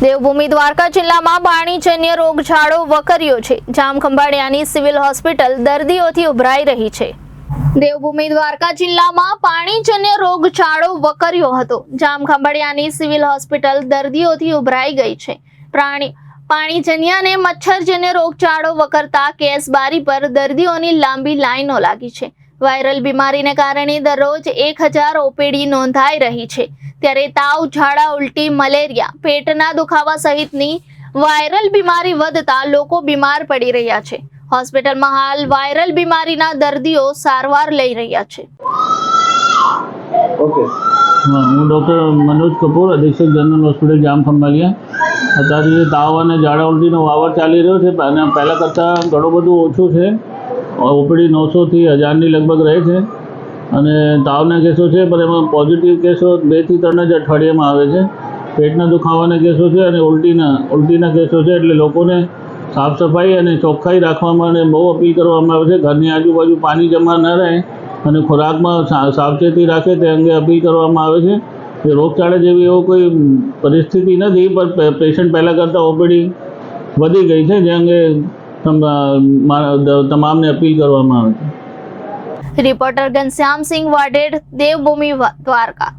દેવભૂમિ દ્વારકા જિલ્લામાં પાણીજન્ય રોગચાળો વકર્યો છે। જામખંભાળિયાની સિવિલ હોસ્પિટલ દર્દીઓથી ઉભરાઈ રહી છે। દેવભૂમિ દ્વારકા જિલ્લામાં પાણીજન્ય રોગચાળો વકર્યો હતો। જામખંભાળિયાની સિવિલ હોસ્પિટલ દર્દીઓથી ઉભરાઈ ગઈ છે। પાણીજન્ય અને મચ્છરજન્ય રોગચાળો વકરતા કેસબારી પર દર્દીઓની લાંબી લાઈનો લાગી છે। વાયરલ બીમારીને કારણે દરરોજ 1000 ઓપીડી નોંધાઈ રહી છે। ત્યારે તાવ, ઝાડા, ઉલટી, મલેરિયા, પેટના દુખાવા સહિતની વાયરલ બીમારી વધતા લોકો બીમાર પડી રહ્યા છે। હોસ્પિટલમાં હાલ વાયરલ બીમારીના દર્દીઓ સારવાર લઈ રહ્યા છે। હું ડૉક્ટર મનોજ કપૂર, અધિક્ષક જનરલ હોસ્પિટલ જામખંભાળિયા। અત્યારે જે તાવ અને ઝાડા ઉલટીનો વાવર ચાલી રહ્યો છે અને પહેલાં કરતાં ઘણું બધું ઓછું છે। ઓપીડી 900થી 1000ની લગભગ રહે છે અને તાવના કેસો છે પણ એમાં પોઝિટિવ કેસો 2 થી 3 જ અઠવાડિયામાં આવે છે। પેટના દુખાવાના કેસો છે અને ઉલટીના કેસો છે। એટલે લોકોને સાફ સફાઈ અને ચોખ્ખાઈ રાખવામાં અને બહુ અપીલ કરવામાં આવે છે। ઘરની આજુબાજુ પાણી જમા ન રહે અને ખોરાકમાં સાવચેતી રાખે તે અંગે અપીલ કરવામાં આવે છે। કે રોગચાળા જેવી એવો કોઈ પરિસ્થિતિ નથી પણ પેશન્ટ પહેલાં કરતાં ઓપીડી વધી ગઈ છે, જે અંગે તમામને અપીલ કરવામાં આવે છે। રિપોર્ટર ઘનશ્યામ સિંહ વાઢેર, દેવભૂમિ દ્વારકા।